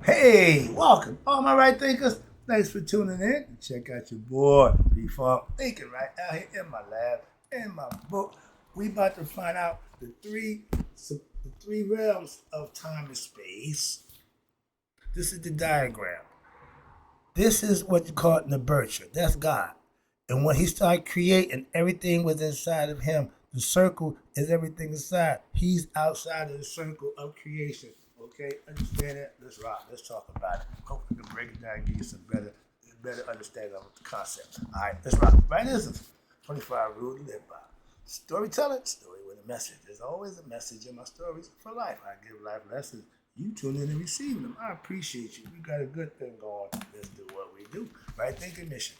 Hey, welcome, all my right thinkers. Thanks for tuning in. Check out your boy, P-Funk, thinking right out here in my lab, in my book. We about to find out the three realms of time and space. This is the diagram. This is what you call nurture. That's God. And when he started creating, everything was inside of him. The circle is everything inside. He's outside of the circle of creation. Okay, understand that? Let's rock. Let's talk about it. Hope we can break it down and give you some better understanding of the concept. All right, let's rock. Right, this is 25 rule to live by. Storytelling, story with a message. There's always a message in my stories for life. I give life lessons. You tune in and receive them. I appreciate you. We got a good thing going. Let's do what we do. Right thinking mission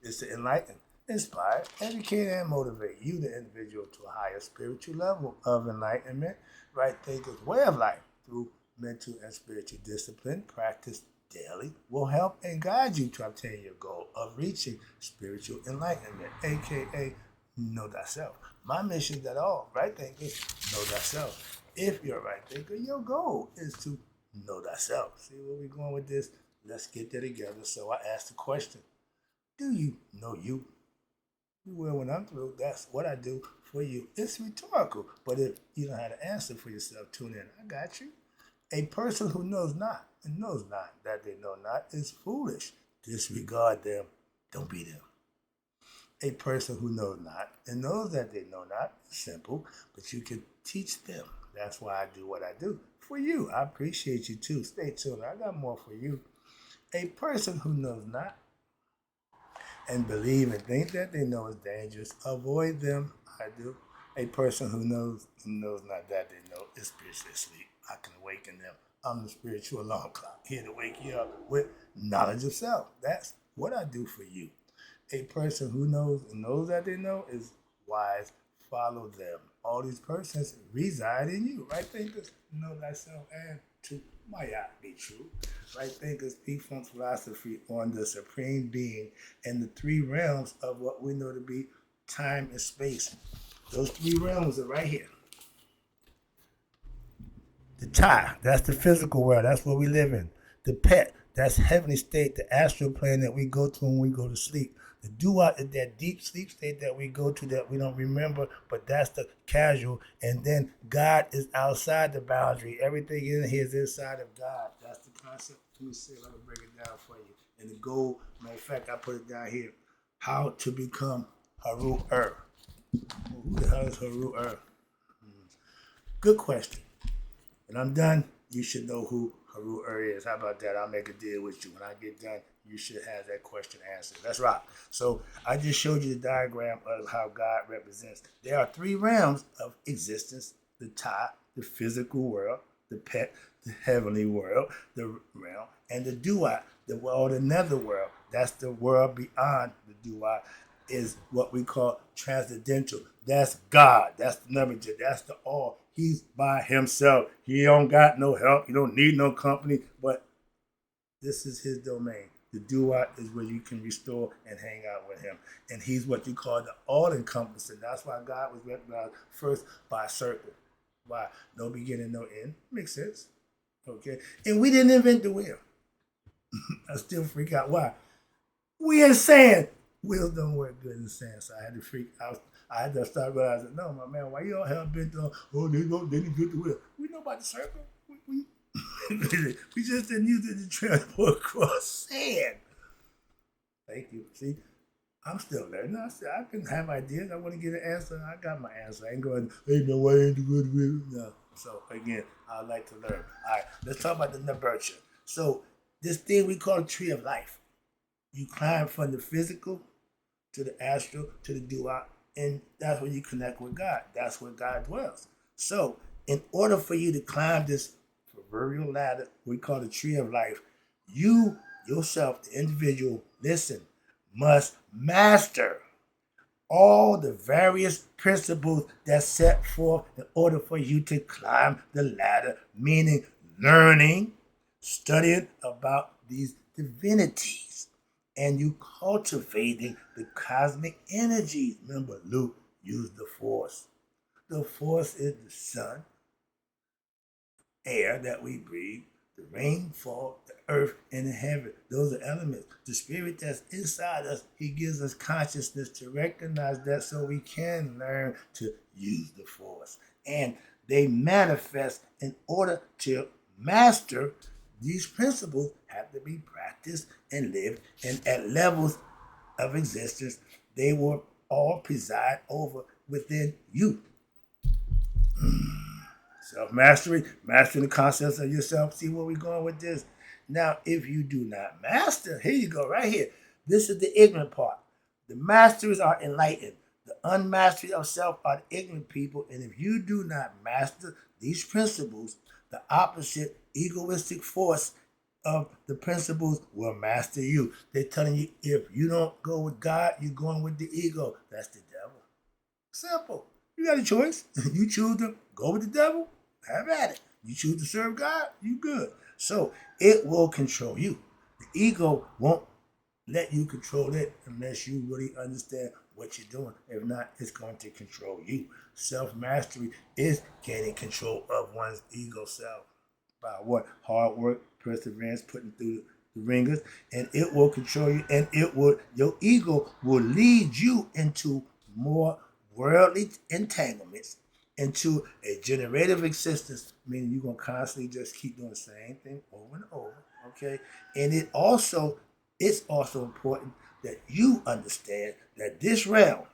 is to enlighten, inspire, educate, and motivate you, the individual, to a higher spiritual level of enlightenment. Right thinker's way of life through mental and spiritual discipline, practice daily, will help and guide you to obtain your goal of reaching spiritual enlightenment, aka know thyself. My mission is that all right thinkers know thyself. If you're a right thinker, your goal is to know thyself. See where we're going with this? Let's get there together. So I asked the question, do you know you? You will when I'm through. That's what I do for you. It's rhetorical, but if you don't have an answer for yourself, tune in. I got you. A person who knows not and knows not that they know not is foolish. Disregard them. Don't be them. A person who knows not and knows that they know not is simple, but you can teach them. That's why I do what I do for you. I appreciate you too. Stay tuned. I got more for you. A person who knows not and believe and think that they know is dangerous, avoid them. I do. A person who knows not that they know is spiritually asleep. I can awaken them. I'm the spiritual alarm clock, here to wake you up with knowledge of self. That's what I do for you. A person who knows and knows that they know is wise. Follow them. All these persons reside in you. Right thinkers, know thyself, and to might not be true. Right thinkers, P-Funk philosophy on the supreme being and the three realms of what we know to be time and space. Those three realms are right here. The ta, that's the physical world. That's what we live in. The pet, that's heavenly state, the astral plane that we go to when we go to sleep. The dua is that deep sleep state that we go to that we don't remember, but that's the casual. And then God is outside the boundary. Everything in here is inside of God. That's the concept. Let me see if I can break it down for you. And the goal, matter of fact, I put it down here. How to become Haru Ur. Who the hell is Haru Ur? Good question. When I'm done, you should know who Haru Ur is. How about that? I'll make a deal with you. When I get done, you should have that question answered. Let's rock. So I just showed you the diagram of how God represents. There are three realms of existence: the Ta, the physical world; the Pet, the heavenly world, the realm; and the Dua, the world, the netherworld. That's the world beyond the Dua. Is what we call transcendental. That's God. That's the number. That's the all. He's by himself. He don't got no help. He don't need no company. But this is his domain. The dua is where you can restore and hang out with him. And he's what you call the all-encompassing. That's why God was recognized first by a circle. Why? No beginning, no end. Makes sense. Okay? And we didn't invent the wheel. I still freak out. Why? We in sand. Wheels don't work good in sand. So I had to freak out. I had to start realizing, no, my man, why you all hell bent on, oh, they didn't get the wheel. We know about the circle. We just didn't use it to transport across sand. Thank you. See, I'm still learning. I can have ideas. I want to get an answer. I got my answer. I ain't going, hey, man, why ain't the good wheel? No. So, again, I like to learn. All right, let's talk about the nurture. So, this thing we call the tree of life. You climb from the physical to the astral to the dua, and that's where you connect with God. That's where God dwells. So, in order for you to climb this proverbial ladder we call the tree of life, you yourself, the individual, listen, must master all the various principles that's set forth in order for you to climb the ladder, meaning learning, studying about these divinities, and you cultivating the cosmic energies. Remember, Luke used the force. The force is the sun, air that we breathe, The rainfall, the earth, and the heaven. Those are elements. The spirit that's inside us, he gives us consciousness to recognize that so we can learn to use the force. And they manifest in order to master these principles have to be practiced and lived. And at levels of existence, they will all preside over within you. Self-mastery, mastering the concepts of yourself. See where we're going with this? Now, if you do not master, here you go, right here. This is the ignorant part. The masters are enlightened. The unmastered of self are the ignorant people. And if you do not master these principles, the opposite egoistic force of the principles will master you. They're telling you if you don't go with God, you're going with the ego. That's the devil. Simple. You got a choice. You choose to go with the devil, have at it. You choose to serve God, you good. So it will control you. The ego won't let you control it unless you really understand what you're doing. If not, it's going to control you. Self-mastery is gaining control of one's ego self. By what? Hard work, perseverance, putting through the ringers, and it will control you, and your ego will lead you into more worldly entanglements, into a generative existence, meaning you're going to constantly just keep doing the same thing over and over, okay? And it's also important that you understand that this realm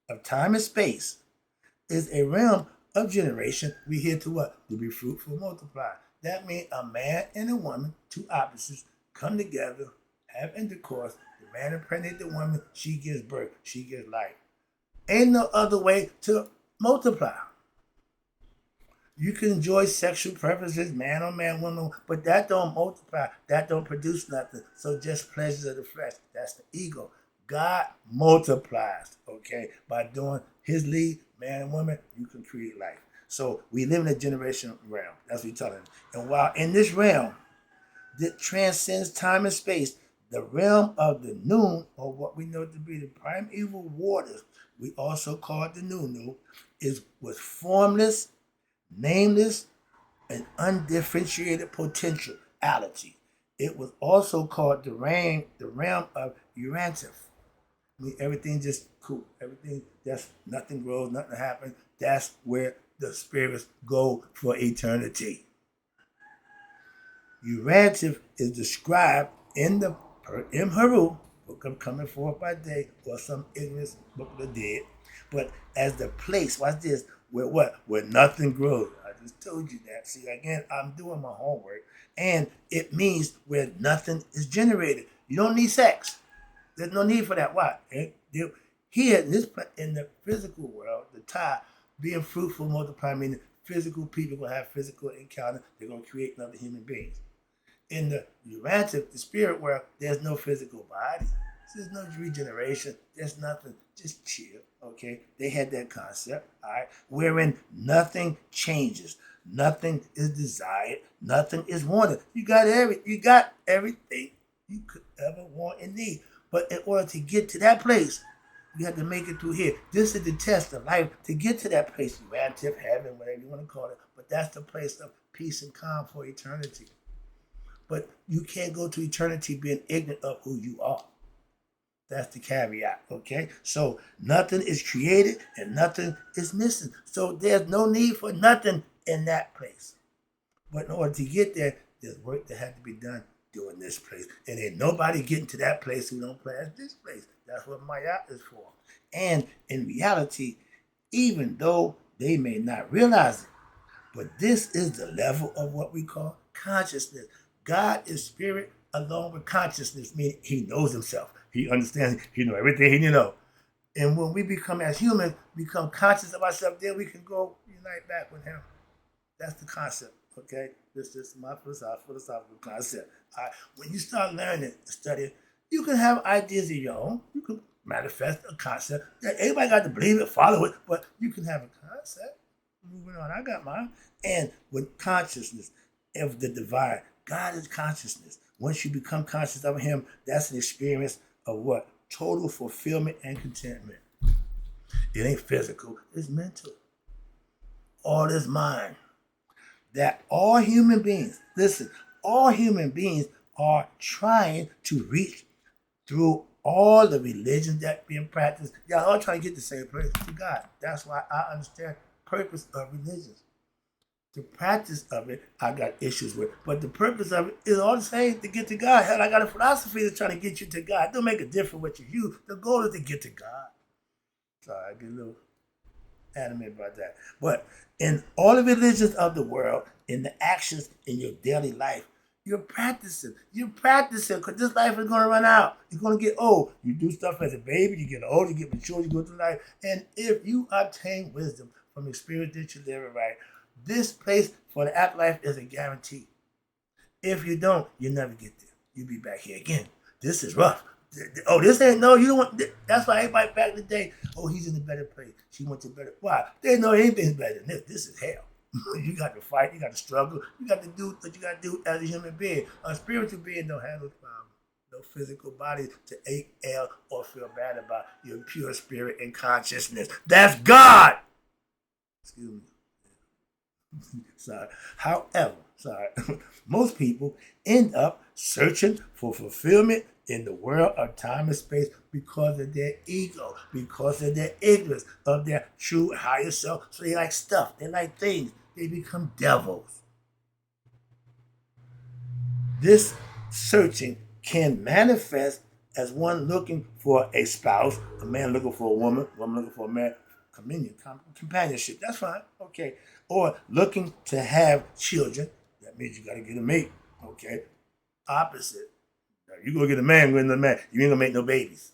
of time and space is a realm of generation. We're here to what? To be fruitful, multiply. That means a man and a woman, two opposites, come together, have intercourse. The man impregnates the woman, she gives birth, she gives life. Ain't no other way to multiply. You can enjoy sexual preferences, man on man, woman on, but that don't multiply. That don't produce nothing. So just pleasures of the flesh. That's the ego. God multiplies, okay? By doing his lead, man and woman, you can create life. So we live in a generational realm. That's what he's telling us. And while in this realm that transcends time and space, the realm of the noon, or what we know to be the primeval waters, we also call it the Nunu, was formless, nameless, and undifferentiated potentiality. It was also called the realm of Urantia. I mean, everything just cool. Everything that's nothing grows, nothing happens. That's where the spirits go for eternity. Urantia is described in the Imharu, book of coming forth by day, or some ignorance book of the dead, but as the place, watch this, where what? Where nothing grows. I just told you that. See, again, I'm doing my homework. And it means where nothing is generated. You don't need sex. There's no need for that. Why? Here, in the physical world, the tie, being fruitful, multiplying, meaning physical people will have physical encounter. They're going to create another human beings. In the Urantia, the spirit world, there's no physical body. There's no regeneration. There's nothing. Just chill, okay? They had that concept, all right? Wherein nothing changes. Nothing is desired. Nothing is wanted. You got everything you could ever want and need. But in order to get to that place, you have to make it through here. This is the test of life to get to that place. Urantia, heaven, whatever you want to call it. But that's the place of peace and calm for eternity. But you can't go to eternity being ignorant of who you are. That's the caveat, okay? So nothing is created and nothing is missing. So there's no need for nothing in that place. But in order to get there, there's work that had to be done during this place. And ain't nobody getting to that place who don't pass this place. That's what Maya is for. And in reality, even though they may not realize it, but this is the level of what we call consciousness. God is spirit along with consciousness, meaning he knows himself. He understands, he knows everything he knows. And when we become as humans, become conscious of ourselves, then we can go unite back with him. That's the concept, okay? This is my philosophical concept. All right? When you start learning and studying, you can have ideas of your own. You can manifest a concept. Everybody got to believe it, follow it, but you can have a concept. Moving on, I got mine. And with consciousness of the divine, God is consciousness. Once you become conscious of him, that's an experience of what? Total fulfillment and contentment. It ain't physical, it's mental. All is mind. That all human beings, listen, all human beings are trying to reach through all the religions that being practiced. Y'all all trying to get the same place, to God. That's why I understand purpose of religions. The practice of it, I got issues with. But the purpose of it is all the same, to get to God. Hell, I got a philosophy that's trying to get you to God. It don't make a difference what you use. The goal is to get to God. Sorry, I get a little animated about that. But in all the religions of the world, in the actions in your daily life, you're practicing. You're practicing because this life is going to run out. You're going to get old. You do stuff as a baby. You get old. You get mature. You go through life. And if you obtain wisdom from experience that you live right, this place for the afterlife is a guarantee. If you don't, you'll never get there. You'll be back here again. This is rough. Oh, this ain't, no, you don't want, that's why everybody back in the day, oh, he's in a better place. She went to better. Why? They know anything's better than this. This is hell. You got to fight. You got to struggle. You got to do what you got to do as a human being. A spiritual being don't have no problem. No physical body to ache, ail, or feel bad about. Your pure spirit and consciousness. That's God. Excuse me. Sorry. However, most people end up searching for fulfillment in the world of time and space because of their ego, because of their ignorance of their true higher self. So they like stuff, they like things, they become devils. This searching can manifest as one looking for a spouse, a man looking for a woman looking for a man, companionship, that's fine, okay. Or looking to have children, that means you got to get a mate, okay. Opposite. You go get a man, you ain't gonna make no babies.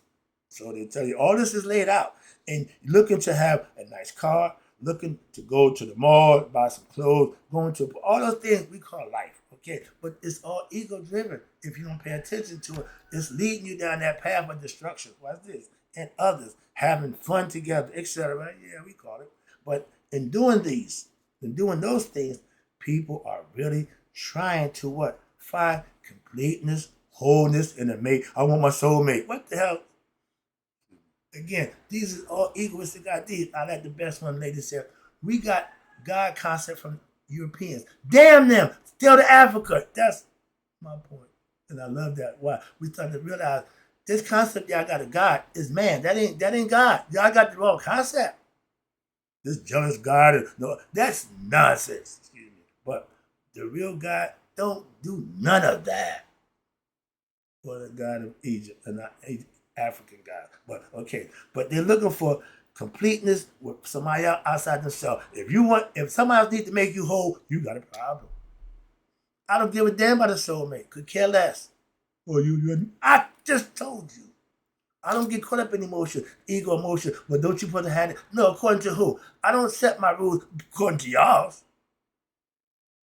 So they tell you all this is laid out. And you're looking to have a nice car, looking to go to the mall, buy some clothes, going to all those things we call life. Okay. But it's all ego driven. If you don't pay attention to it, it's leading you down that path of destruction. What's this? And others having fun together, etc. Yeah, we call it. But in doing those things, people are really trying to what? Find completeness, wholeness in a mate. I want my soulmate. What the hell? Again, these are all egoistic ideas. I like the best one lady said. We got God concept from Europeans. Damn them. Still to Africa. That's my point. And I love that. Why? We started to realize this concept y'all got of God is man. That ain't God. Y'all got the wrong concept. This jealous God, no, that's nonsense. Excuse me. But the real God don't do none of that. For the God of Egypt and not African God. But okay. But they're looking for completeness with somebody else outside themselves. If somebody else needs to make you whole, you got a problem. I don't give a damn about a soulmate. Could care less. Well, I just told you. I don't get caught up in ego emotion. Well, don't you put a hand in? No, according to who? I don't set my rules according to y'all's.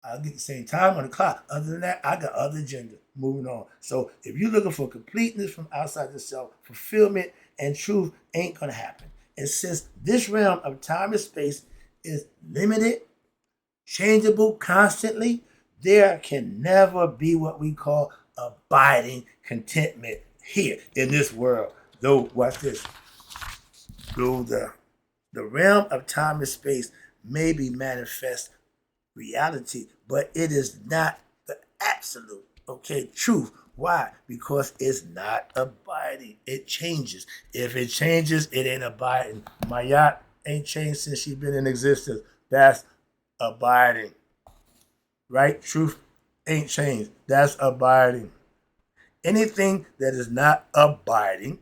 I'll get the same time on the clock. Other than that, I got other agenda. Moving on. So if you're looking for completeness from outside yourself, fulfillment and truth ain't going to happen. And since this realm of time and space is limited, changeable constantly, there can never be what we call abiding contentment here in this world. Though, watch this. Though the realm of time and space may be manifest reality, but it is not the absolute, truth. Why? Because it's not abiding. It changes. If it changes, it ain't abiding. My yacht ain't changed since she's been in existence. That's abiding. Right? Truth ain't changed. That's abiding. Anything that is not abiding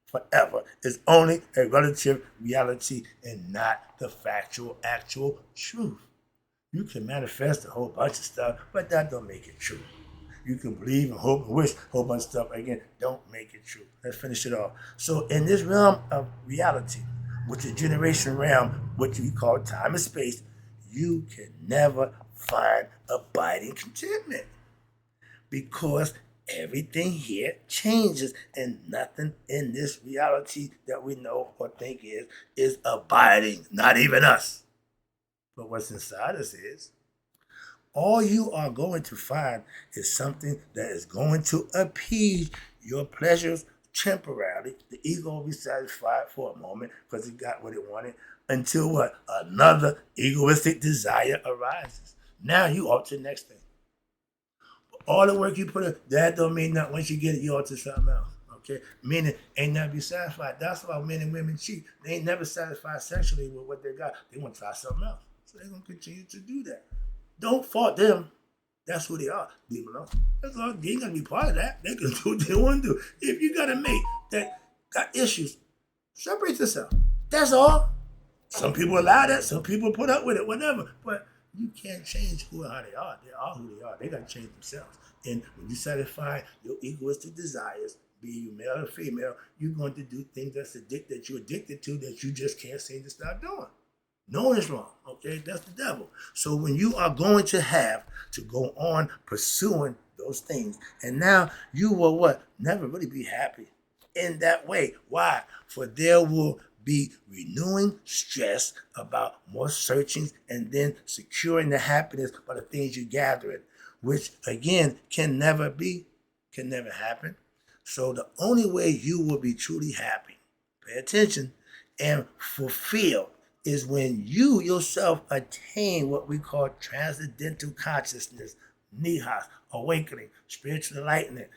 forever is only a relative reality and not the factual, actual truth. You can manifest a whole bunch of stuff, but that don't make it true. You can believe and hope and wish a whole bunch of stuff. Again, don't make it true. Let's finish it off. So in this realm of reality, which is generation realm, which we call time and space, you can never find abiding contentment because everything here changes and nothing in this reality that we know or think is abiding, not even us. But what's inside us is, all you are going to find is something that is going to appease your pleasures temporarily. The ego will be satisfied for a moment because it got what it wanted until what? Another egoistic desire arises. Now you up to the next thing. All the work you put in, that don't mean nothing. Once you get it, you on to something else. Okay? Meaning, ain't never be satisfied. That's why men and women cheat. They ain't never satisfied sexually with what they got. They want to try something else. So they're going to continue to do that. Don't fault them. That's who they are. Leave them alone. That's all. They ain't going to be part of that. They can do what they want to do. If you got a mate that got issues, separate yourself. That's all. Some people allow that. Some people put up with it, whatever. But you can't change who and how they are. They are who they are. They got to change themselves. And when you satisfy your egoistic desires, be you male or female, you're going to do things that you're addicted to that you just can't seem to stop doing. Knowing is wrong, okay? That's the devil. So when you are going to have to go on pursuing those things, and now you will what? Never really be happy in that way. Why? For there will be renewing stress about more searchings and then securing the happiness by the things you're gathering, which again can never happen. So the only way you will be truly happy, pay attention, and fulfilled is when you yourself attain what we call transcendental consciousness, nihas, awakening, spiritual enlightenment,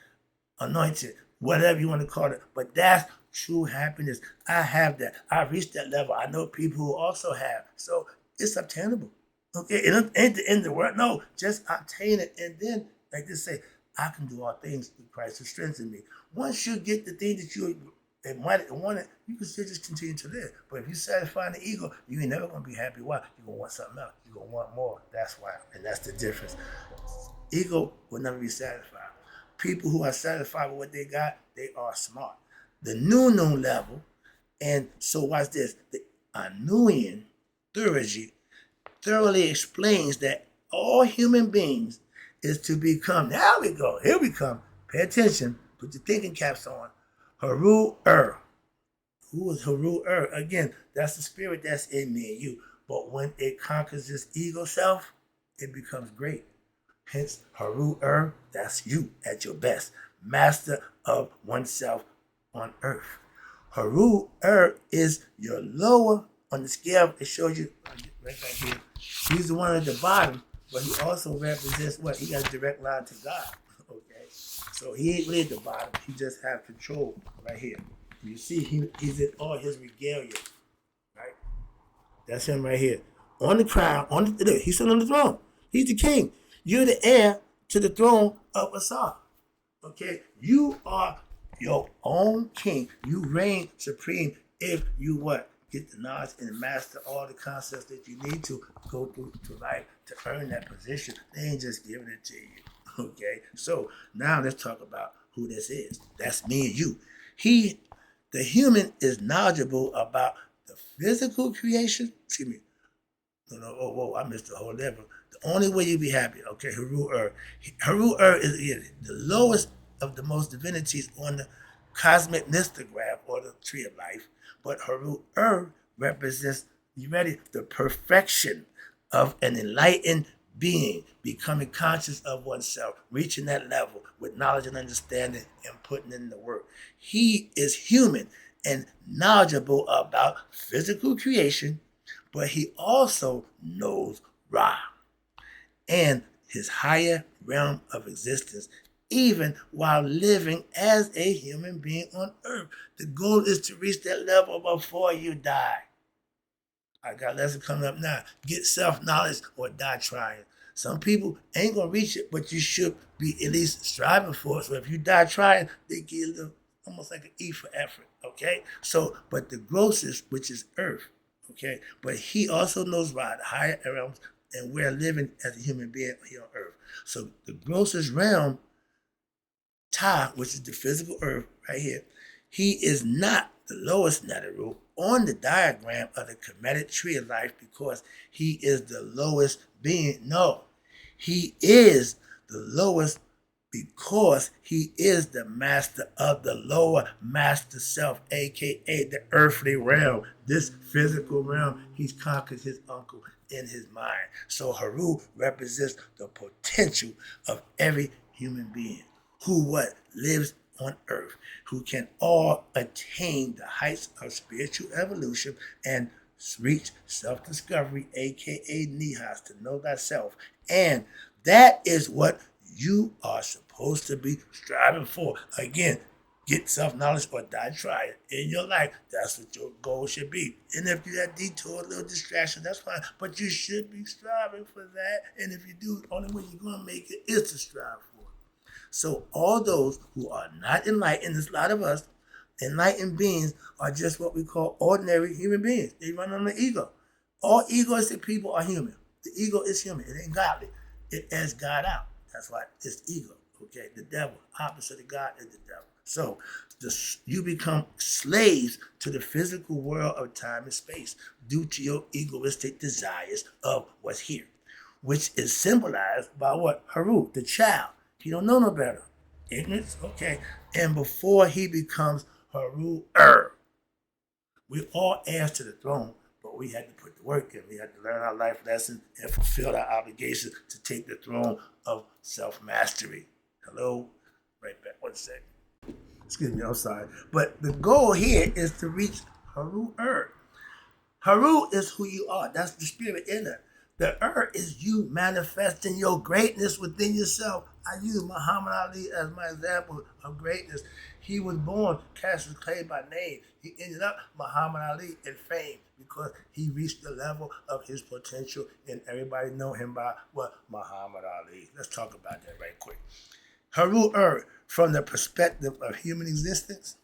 anointed, whatever you want to call it. But that's true happiness. I have that. I reached that level. I know people who also have. So it's obtainable. Okay, it ain't the end of the world. No, just obtain it. And then, like they say, I can do all things through Christ who strengthens me. Once you get the thing that you wanted, you can still just continue to live. But if you satisfy the ego, you ain't never going to be happy. Why? You're going to want something else. You're going to want more. That's why. And that's the difference. Ego will never be satisfied. People who are satisfied with what they got, they are smart. The new level, and so watch this, the Anuian theology thoroughly explains that all human beings is to become, now we go, here we come, pay attention, put your thinking caps on, Haru-Ur. Who is Haru-Ur? Again, that's the spirit that's in me and you. But when it conquers this ego self, it becomes great. Hence, Haru-Ur, that's you at your best. Master of oneself on earth. Haru-Ur is your lower on the scale. It shows you right back here. He's the one at the bottom, but he also represents what? He got a direct line to God. Okay? So he ain't really at the bottom. He just have control right here. You see, he's in all his regalia. Right? That's him right here. On the crown, he's still on the throne. He's the king. You're the heir to the throne of Asar. Okay? You are your own king. You reign supreme if you what? Get the knowledge and master all the concepts that you need to go through to life to earn that position. They ain't just giving it to you. Okay? So now let's talk about who this is. That's me and you. The human is knowledgeable about the physical creation. Excuse me. No, I missed the whole level. The only way you be happy, okay, Haru-Ur. Haru-Ur is the lowest of the most divinities on the cosmic mystograph or the tree of life. But Haru-Ur represents, you ready, the perfection of an enlightened being, becoming conscious of oneself, reaching that level with knowledge and understanding and putting in the work. He is human and knowledgeable about physical creation, but he also knows Ra and his higher realm of existence, even while living as a human being on earth. The goal is to reach that level before you die. I got a lesson coming up now. Get self-knowledge or die trying. Some people ain't going to reach it, but you should be at least striving for it. So if you die trying, they give you a little, almost like an E for effort, okay? So, but the grossest, which is earth, okay? But he also knows Ra, the higher realms, and we're living as a human being here on earth. So the grossest realm, Ta, which is the physical earth right here, he is not the lowest Netaru on the diagram of the Kemetic tree of life because he is the lowest being. No, he is the lowest because he is the master of the lower master self, aka the earthly realm. This physical realm, he's conquered his uncle in his mind. So Haru represents the potential of every human being who lives on earth, who can all attain the heights of spiritual evolution and reach self-discovery, aka nihas, to know thyself. And that is what you are supposed to be striving for. Again, get self-knowledge or die trying in your life. That's what your goal should be. And if you have detour, a little distraction, that's fine. But you should be striving for that. And if you do, the only way you're going to make it is to strive for it. So all those who are not enlightened, there's a lot of us, enlightened beings are just what we call ordinary human beings. They run on the ego. All egoistic people are human. The ego is human. It ain't godly. It has God out. That's why it's ego. Okay, the devil, opposite of God is the devil. So you become slaves to the physical world of time and space due to your egoistic desires of what's here, which is symbolized by what? Haru, the child. He don't know no better. Ignorance, okay. And before he becomes Haru, we all heirs to the throne, but we had to put the work in. We had to learn our life lesson and fulfill our obligation to take the throne of self-mastery. Hello? Right back, 1 second. Excuse me, I'm sorry. But the goal here is to reach Haru. Haru is who you are. That's the spirit in it. The is you manifesting your greatness within yourself. I use Muhammad Ali as my example of greatness. He was born Cassius Clay by name. He ended up Muhammad Ali in fame because he reached the level of his potential, and everybody know him by what? Muhammad Ali. Let's talk about that right quick. Haru from the perspective of human existence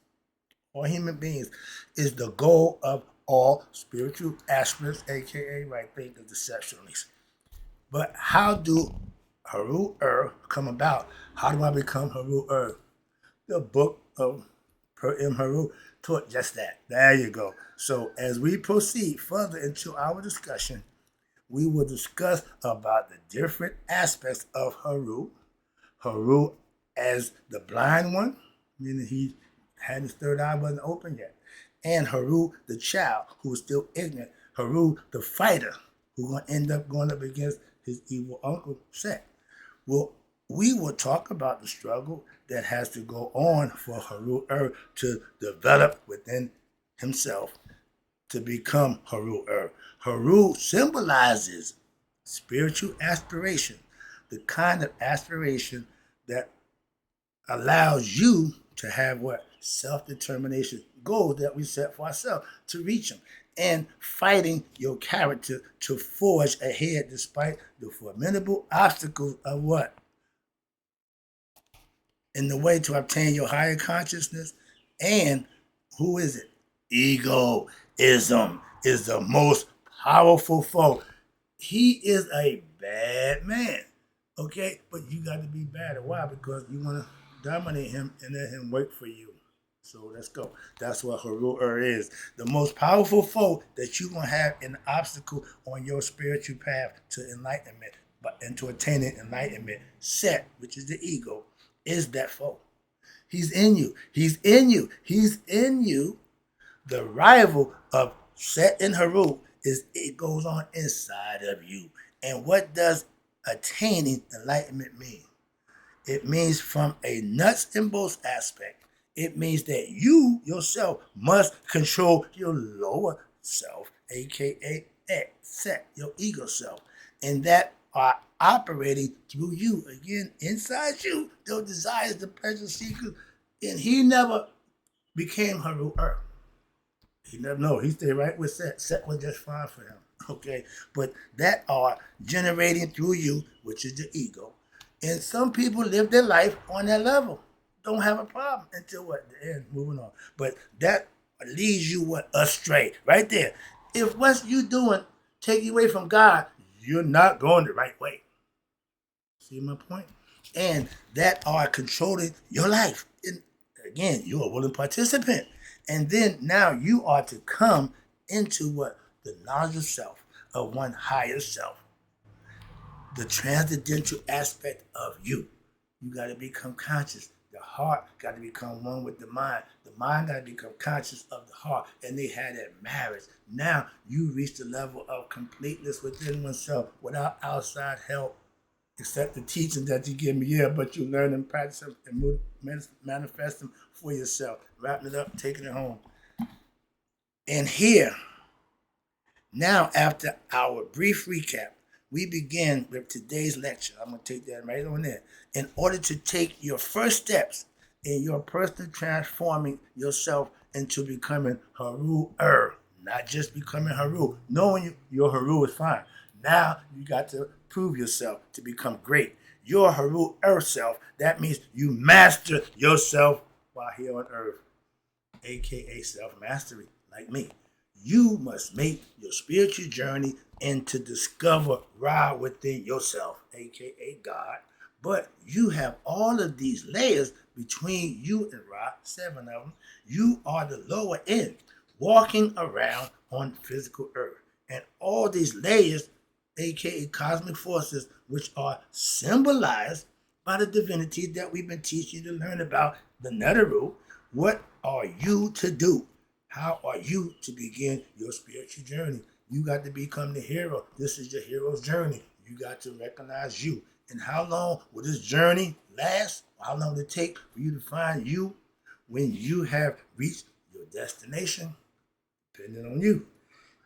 or human beings is the goal of all spiritual aspirants, aka right thinkers, exceptionalists. But how do Haru come about? How do I become Haru? The book of Per M. Haru taught just that. There you go. So as we proceed further into our discussion, we will discuss about the different aspects of Haru. Haru as the blind one, meaning he had his third eye wasn't open yet. And Haru, the child, who was still ignorant. Haru, the fighter, who's going to end up going up against his evil uncle, Set. Well, we will talk about the struggle that has to go on for Haru to develop within himself to become Haru. Haru symbolizes spiritual aspiration, the kind of aspiration that allows you to have what? Self-determination, goals that we set for ourselves to reach them, and fighting your character to forge ahead despite the formidable obstacles of what? In the way to obtain your higher consciousness. And who is it? Egoism is the most powerful foe. He is a bad man, okay? But you got to be bad. Why? Because you want to dominate him and let him work for you. So let's go. That's what Haru is. The most powerful foe that you're going to have an obstacle on your spiritual path to enlightenment, and to attaining enlightenment. Set, which is the ego, is that foe. He's in you. He's in you. He's in you. The rival of Set and Haru is it goes on inside of you. And what does attaining enlightenment mean? It means from a nuts and bolts aspect. It means that you yourself must control your lower self, aka Set, your ego self, and that are operating through you. Again, inside you, those desires, the pleasure seekers, and he never became Haru. He never, no, he stayed right with Set. Set was just fine for him, okay? But that are generating through you, which is the ego. And some people live their life on that level. Don't have a problem until what? The end, moving on. But that leads you what? Astray, right there. If what you doing take you away from God, you're not going the right way. See my point? And that are controlling your life. And again, you're a willing participant. And then now you are to come into what? The knowledge of self, of one higher self. The transcendental aspect of you. You got to become conscious. The heart got to become one with the mind. The mind got to become conscious of the heart. And they had that marriage. Now you reach the level of completeness within oneself without outside help, except the teaching that you give me here, but you learn and practice them and manifest them for yourself. Wrapping it up, taking it home. And here, now after our brief recap, We begin with today's lecture. I'm going to take that right on there. In order to take your first steps in your personal transforming yourself into becoming Haru-er, not just becoming Haru. Knowing your Haru is fine. Now you got to prove yourself to become great. Your Haru-er self, that means you master yourself while here on earth, aka self-mastery, like me. You must make your spiritual journey and to discover Ra within yourself, aka God. But you have all of these layers between you and Ra, 7 of them. You are the lower end, walking around on physical earth. And all these layers, aka cosmic forces, which are symbolized by the divinity that we've been teaching you to learn about, the Neteru. What are you to do? How are you to begin your spiritual journey? You got to become the hero. This is your hero's journey. You got to recognize you. And how long will this journey last? How long will it take for you to find you when you have reached your destination? Depending on you.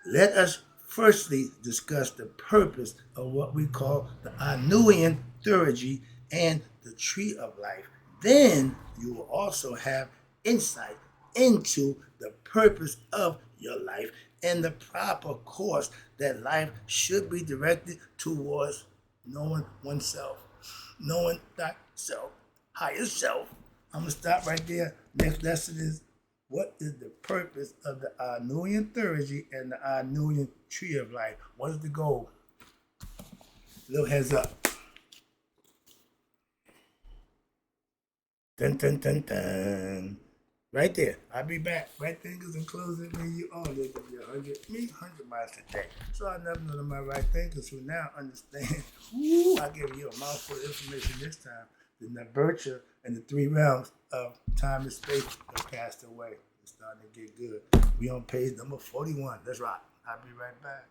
Let us firstly discuss the purpose of what we call the Anuian theurgy and the tree of life. Then you will also have insight into the purpose of your life and the proper course that life should be directed towards knowing oneself, knowing thyself, higher self. I'm going to stop right there. Next lesson is what is the purpose of the Anuian theurgy and the Anuian tree of life? What is the goal? Little heads up. Dun, dun, dun, dun. Right there. I'll be back. Right fingers and closing when you all live to be 100 miles a day. So I never know my right fingers who now understand. Woo, I give you a mouthful of information this time. The nurture and the 3 realms of time and space have passed away. It's starting to get good. We on page number 41. Let's rock. I'll be right back.